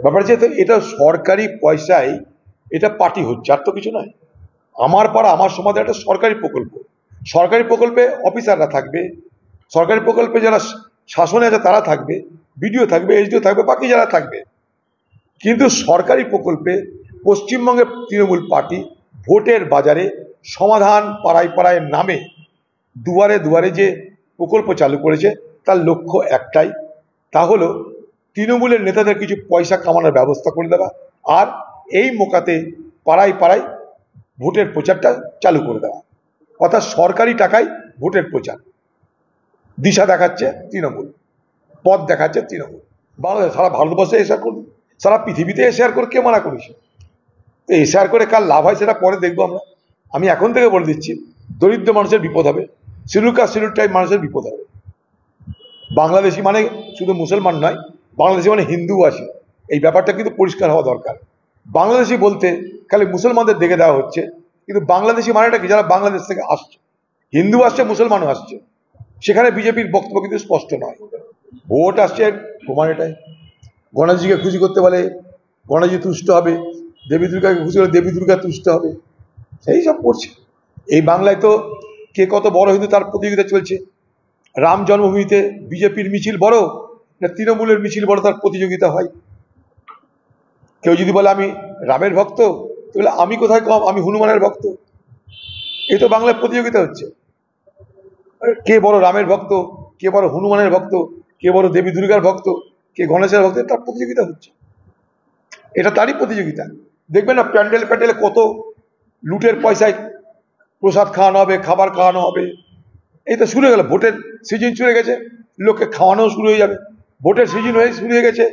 ব্যাপার যে এটা সরকারি পয়সায় এটা পার্টি হচ্ছে, আর তো কিছু নয়। আমার পাড়া আমার সমাজে একটা সরকারি প্রকল্প, সরকারি প্রকল্পে অফিসাররা থাকবে, সরকারি প্রকল্পে যারা শাসনে আছে তারা থাকবে, বিডিও থাকবে, এসডিও থাকবে, বাকি যারা থাকবে। কিন্তু সরকারি প্রকল্পে পশ্চিমবঙ্গের তৃণমূল পার্টি ভোটের বাজারে সমাধান পাড়ায় পাড়ায় নামে দুয়ারে দুয়ারে যে প্রকল্প চালু করেছে তার লক্ষ্য একটাই, তা হলো তৃণমূলের নেতাদের কিছু পয়সা কামানোর ব্যবস্থা করে দেওয়া, আর এই মোকাতে পাড়ায় পাড়ায় ভোটের প্রচারটা চালু করে দেওয়া। অর্থাৎ সরকারি টাকায় ভোটের প্রচার, দিশা দেখাচ্ছে তৃণমূল, পথ দেখাচ্ছে তৃণমূল। বাংলাদেশ সারা ভারতবর্ষে এসআর করবে, সারা পৃথিবীতে এসআর করে কে মানা করেছে? এসআর করে কার লাভ হয় সেটা পরে দেখবো আমরা। আমি এখন থেকে বলে দিচ্ছি, দরিদ্র মানুষের বিপদ হবে, শিডিউল কাস্ট শিডিউল ট্রাইব মানুষের বিপদ হবে। বাংলাদেশি মানে শুধু মুসলমান নয়, বাংলাদেশি মানে হিন্দু আছে, এই ব্যাপারটা কিন্তু পরিষ্কার হওয়া দরকার। বাংলাদেশি বলতে খালি মুসলমানদের দেখে দেওয়া হচ্ছে, কিন্তু বাংলাদেশি মানেটা কি? যারা বাংলাদেশ থেকে আসছে, হিন্দু আসছে, মুসলমানও আসছে, সেখানে বিজেপির বক্তব্য কিন্তু স্পষ্ট নয়। ভোট আসছে প্রমাণ এটাই। গণেশজিকে খুশি করতে বলে গণেশজি তুষ্ট হবে, দেবী দুর্গাকে খুশি করলে দেবী দুর্গা তুষ্ট হবে, সেই সব করছে। এই বাংলায় তো কে কত বড় হিন্দু তার প্রতিযোগিতা চলছে। রাম জন্মভূমিতে বিজেপির মিছিল বড় না তৃণমূলের মিছিল বড়, তার প্রতিযোগিতা হয়। কেউ যদি বলে আমি রামের ভক্ত, তাহলে আমি কোথায় কম, আমি হনুমানের ভক্ত। এই তো বাংলায় প্রতিযোগিতা হচ্ছে, কে বড় রামের ভক্ত, কে বড় হনুমানের ভক্ত, কে বড় দেবী দুর্গার ভক্ত, কে গণেশের ভক্ত, তার প্রতিযোগিতা হচ্ছে। এটা তারই প্রতিযোগিতা। দেখবেন না প্যান্ডেল প্যান্ডেলে কত লুটের পয়সায় প্রসাদ খাওয়ানো হবে, খাবার খাওয়ানো হবে। এই তো শুরু হয়ে গেল, ভোটের সিজন শুরু হয়ে গেছে, লোককে খাওয়ানো শুরু হয়ে যাবে। ভোটের সিজন হয়ে শুরু হয়ে গেছে,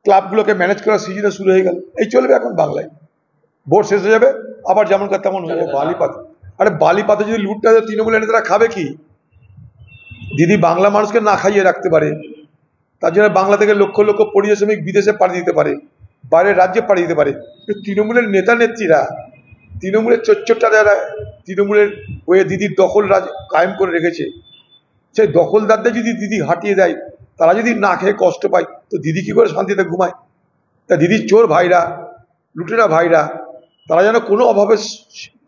ক্লাবগুলোকে ম্যানেজ করার সিজনও শুরু হয়ে গেল। এই চলবে এখন বাংলায়। ভোট শেষ হয়ে যাবে, আবার যেমনকার তেমন হয়ে যাবে। বালিপাত, আরে বালিপাতে যদি লুটটা তৃণমূলের নেতারা খাবে কি? দিদি বাংলা মানুষকে না খাইয়ে রাখতে পারে, তার জন্য বাংলা থেকে লক্ষ লক্ষ পরিযায়ী শ্রমিক বিদেশে পাঠিয়ে দিতে পারে, বাইরের রাজ্যে পাঠিয়ে দিতে পারে। তৃণমূলের নেতা নেত্রীরা, তৃণমূলের চোরটা যারা তৃণমূলের হয়ে দিদির দখল রাজ কায়েম করে রেখেছে, সেই দখলদারদের যদি দিদি হাঁটিয়ে দেয়, তারা যদি না খেয়ে কষ্ট পায়, তো দিদি কি করে শান্তিতে ঘুমায়? তা দিদির চোর ভাইরা, লুটেরা ভাইরা, তারা যেন কোনো অভাবের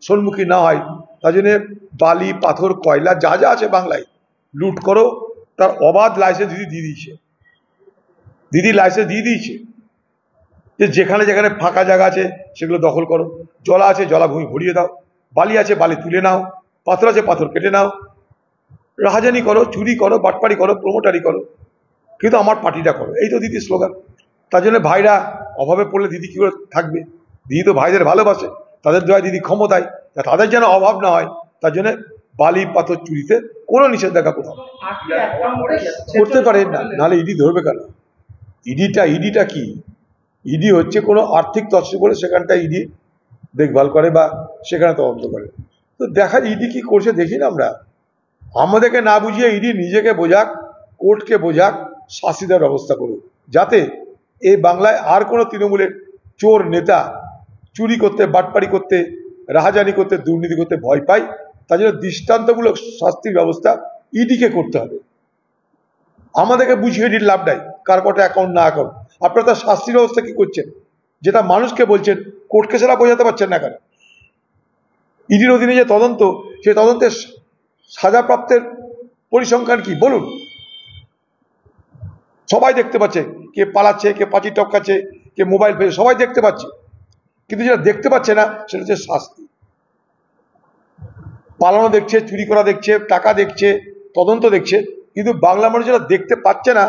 সম্মুখীন না হয়, তার জন্য বালি পাথর কয়লা যা যা আছে বাংলায় লুট করো, তার অবাধ লাইসেন্স দিদি দিয়ে দিয়েছে। দিদি লাইসেন্স দিয়ে দিয়েছে যে যেখানে যেখানে ফাঁকা জায়গা আছে সেগুলো দখল করো, জলা আছে জলাভূমি ভরিয়ে দাও, বালি আছে বালি তুলে নাও, পাথর আছে পাথর কেটে নাও, রাহাজানি করো, চুরি করো, বাটপাড়ি করো, প্রমোটারি করো, কিন্তু আমার পার্টিটা করো। এই তো দিদির স্লোগান। তার জন্য ভাইরা অভাবে পড়লে দিদি কি করে থাকবে? দিদি তো ভাইদের ভালোবাসে, তাদের দয়া দিদি ক্ষমতায়, তাদের যেন অভাব না হয় তার জন্য বালি পাথর চুরিতে কোনো নিষেধাজ্ঞা কোথাও করতে পারে না, নাহলে ইডি ধরবে কেন? ইডিটা কি? ইডি হচ্ছে কোনো আর্থিক তছরূপ বলে সেখানটা ইডি দেখভাল করে বা সেখানে তদন্ত করে। তো দেখা ইডি কি করছে দেখি না আমরা। আমাদেরকে না বুঝিয়ে ইডি নিজেকে বোঝাক, কোর্টকে বোঝাক, শাস্তি দেওয়ার ব্যবস্থা করুক, যাতে এই বাংলায় আর কোনো তৃণমূলের চোর নেতা চুরি করতে, বাটপাড়ি করতে, রাহাজানি করতে, দুর্নীতি করতে ভয় পায়। তার জন্য দৃষ্টান্তমূলক শাস্তির ব্যবস্থা ইডিকে করতে হবে। আমাদেরকে বুঝিয়ে ইডির লাভ নাই কার কটা অ্যাকাউন্ট না অ্যাকাউন্ট। আপনারা তার শাস্তির ব্যবস্থা কি করছেন? যেটা মানুষকে বলছেন, কোর্টকে সেটা বোঝাতে পারছেন না কেন? ইডির অধীনে যে তদন্ত, সেই তদন্তের সাজাপ্রাপ্তের পরিসংখ্যান কি বলুন? সবাই দেখতে পাচ্ছে, কে পালাচ্ছে, কে পাঁচি টপকাচ্ছে, কে মোবাইল ফেলে, সবাই দেখতে পাচ্ছে। কিন্তু যেটা দেখতে পাচ্ছে না সেটা হচ্ছে শাস্তি। পালানো দেখছে, চুরি করা দেখছে, টাকা দেখছে, তদন্ত দেখছে, কিন্তু বাংলা মানুষ যেটা দেখতে পাচ্ছে না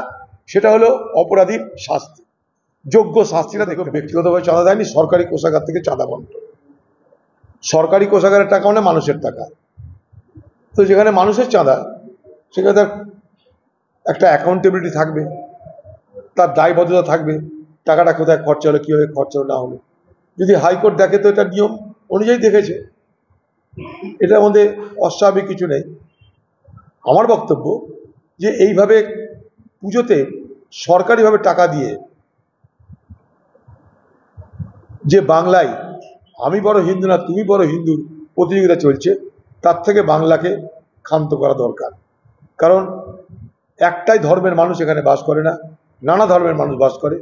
সেটা হলো অপরাধীর শাস্তি, যোগ্য শাস্তিটা দেখো। ব্যক্তিগতভাবে চাঁদা দেয়নি, সরকারি কোষাগার থেকে চাঁদা বন্টন। সরকারি কোষাগারের টাকা মানে মানুষের টাকা, তো যেখানে মানুষের চাঁদা সেখানে তার একটা অ্যাকাউন্টেবিলিটি থাকবে, তার দায়বদ্ধতা থাকবে, টাকাটা কোথায় খরচা হলো, কীভাবে খরচা না হলো। যদি হাইকোর্ট দেখে তো এটা নিয়ম অনুযায়ী দেখেছে, এটার মধ্যে অস্বাভাবিক কিছু নেই। আমার বক্তব্য যে এইভাবে পুজোতে সরকারিভাবে টাকা দিয়ে যে বাংলায় আমি বড় হিন্দু না তুমি বড় হিন্দুর প্রতিযোগিতা চলছে, তার থেকে বাংলাকে ক্ষান্ত করা দরকার। কারণ একটাই ধর্মের মানুষ এখানে বাস করে না, নানা ধর্মের মানুষ বাস করে।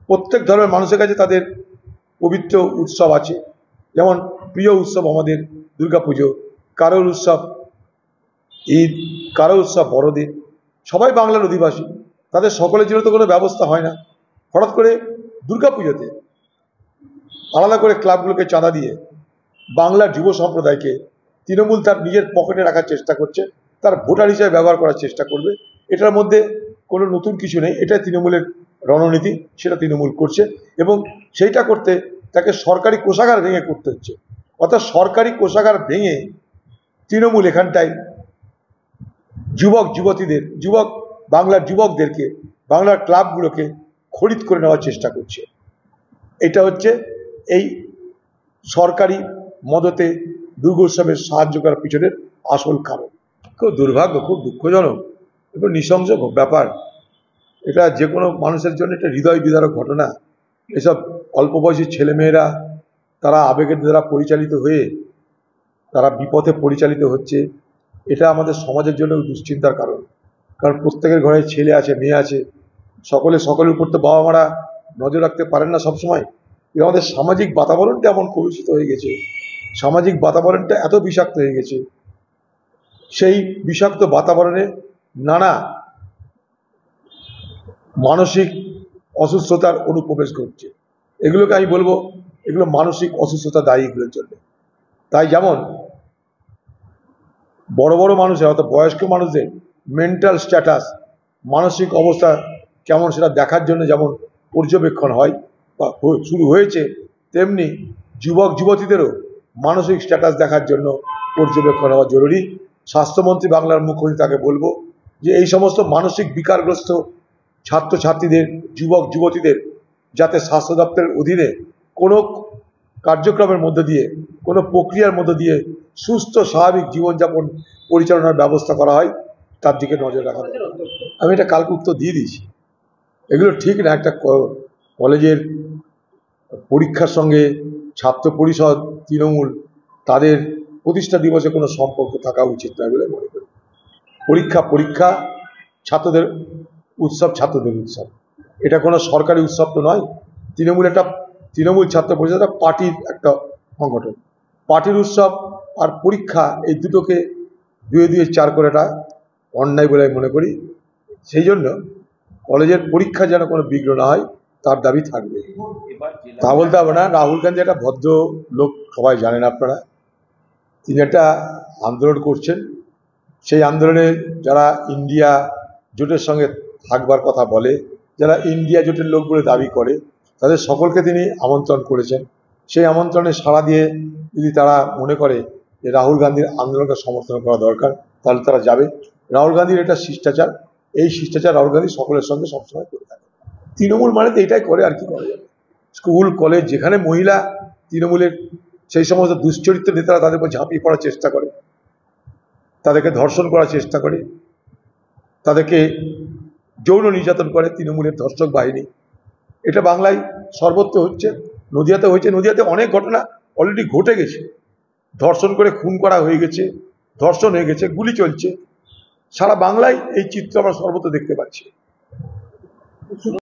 প্রত্যেক ধর্মের মানুষের কাছে তাদের পবিত্র উৎসব আছে। যেমন প্রিয় উৎসব আমাদের দুর্গাপুজো, কারোর উৎসব ঈদ, কারো উৎসব বড়দিন। সবাই বাংলার অধিবাসী, তাদের সকলের জন্য তো কোনো ব্যবস্থা হয় না। হঠাৎ করে দুর্গাপুজোতে আলাদা করে ক্লাবগুলোকে চাঁদা দিয়ে বাংলার যুব সম্প্রদায়কে তৃণমূল তার নিজের পকেটে রাখার চেষ্টা করছে, তার ভোটার হিসেবে ব্যবহার করার চেষ্টা করবে। এটার মধ্যে কোনো নতুন কিছু নেই, এটা তৃণমূলের রণনীতি, সেটা তৃণমূল করছে এবং সেইটা করতে তাকে সরকারি কোষাগার ভেঙে করতে হচ্ছে। অর্থাৎ সরকারি কোষাগার ভেঙে তৃণমূল এখানটায় যুবক যুবতীদের, বাংলার যুবকদেরকে, বাংলার ক্লাবগুলোকে খরিদ করে নেওয়ার চেষ্টা করছে। এটা হচ্ছে এই সরকারি মদতে দুর্গোৎসবের সাহায্য করার পিছনের আসল কারণ। খুব দুর্ভাগ্য, খুব দুঃখজনক এবং নৃশংস ব্যাপার। এটা যে কোনো মানুষের জন্য একটা হৃদয় বিদারক ঘটনা। এসব অল্প বয়সী ছেলেমেয়েরা তারা আবেগের দ্বারা পরিচালিত হয়ে তারা বিপথে পরিচালিত হচ্ছে। এটা আমাদের সমাজের জন্য দুশ্চিন্তার কারণ। কারণ প্রত্যেকের ঘরে ছেলে আছে, মেয়ে আছে, সকলের উপর তো বাবা মারা নজর রাখতে পারেন না সবসময়। আমাদের সামাজিক বাতাবরণটা এমন কলুষিত হয়ে গেছে, সামাজিক বাতাবরণটা এত বিষাক্ত হয়ে গেছে, সেই বিষাক্ত বাতাবরণে নানা মানসিক অসুস্থতার অনুপ্রবেশ ঘটছে। এগুলোকে আমি বলবো এগুলো মানসিক অসুস্থতা দায়ী এগুলোর জন্য। তাই যেমন বড় বড় মানুষের অর্থাৎ বয়স্ক মানুষদের মেন্টাল স্ট্যাটাস, মানসিক অবস্থা কেমন সেটা দেখার জন্য যেমন পর্যবেক্ষণ হয় বা শুরু হয়েছে, তেমনি যুবক যুবতীদেরও মানসিক স্ট্যাটাস দেখার জন্য পর্যবেক্ষণ হওয়া জরুরি। স্বাস্থ্যমন্ত্রী বাংলার মুখ্যমন্ত্রী তাকে বলবো যে এই সমস্ত মানসিক বিকারগ্রস্ত ছাত্রছাত্রীদের, যুবক যুবতীদের যাতে স্বাস্থ্য দপ্তরের অধীনে কোনো কার্যক্রমের মধ্যে দিয়ে, কোনো প্রক্রিয়ার মধ্যে দিয়ে সুস্থ স্বাভাবিক জীবনযাপন পরিচালনার ব্যবস্থা করা হয়, তার দিকে নজর রাখা দরকার। আমি এটা কালকে উত্তর দিয়ে দিয়েছি। এগুলো ঠিক না। একটা কলেজের পরীক্ষার সঙ্গে ছাত্র পরিষদ, তৃণমূল, তাদের প্রতিষ্ঠা দিবসে কোনো সম্পর্ক থাকা উচিত নয় বলে মনে করি। পরীক্ষা ছাত্রদের উৎসব, ছাত্রদের উৎসব। এটা কোনো সরকারি উৎসব তো নয়। তৃণমূল ছাত্র পরিষদ পার্টির একটা সংগঠন। পার্টির উৎসব আর পরীক্ষা এই দুটোকে দুয়ে চার করাটা অন্যায় বলে মনে করি। সেই জন্য কলেজের পরীক্ষা যেন কোনো বিঘ্ন না হয় তার দাবি থাকবে। তা বলতে হবে না, রাহুল গান্ধী একটা ভদ্র লোক, সবাই জানেন আপনারা। তিনি একটা আন্দোলন করছেন, সেই আন্দোলনে যারা ইন্ডিয়া জোটের সঙ্গে থাকবার কথা বলে, যারা ইন্ডিয়া জোটের লোক বলে দাবি করে, তাদের সকলকে তিনি আমন্ত্রণ করেছেন। সেই আমন্ত্রণে সাড়া দিয়ে যদি তারা মনে করে যে রাহুল গান্ধীর আন্দোলনকে সমর্থন করা দরকার, তাহলে তারা যাবে। রাহুল গান্ধীর এটা শিষ্টাচার, এই শিষ্টাচার রাহুল গান্ধী সকলের সঙ্গে সবসময় করে থাকে। তৃণমূল মানে তো এটাই করে, আর কি করা যাবে। স্কুল কলেজ যেখানে মহিলা তৃণমূলের সেই সমস্ত দুশ্চরিত্র নেতারা তাদের উপর ঝাঁপিয়ে পড়ার চেষ্টা করে, তাদেরকে ধর্ষণ করার চেষ্টা করে, তাদেরকে যৌন নির্যাতন করে তৃণমূলের ধর্ষক বাহিনী। এটা বাংলায় সর্বত্র হচ্ছে, নদিয়াতে হয়েছে। নদিয়াতে অনেক ঘটনা অলরেডি ঘটে গেছে, ধর্ষণ করে খুন করা হয়ে গেছে, ধর্ষণ হয়ে গেছে, গুলি চলছে। সারা বাংলায় এই চিত্র আমরা সর্বত্র দেখতে পাচ্ছি।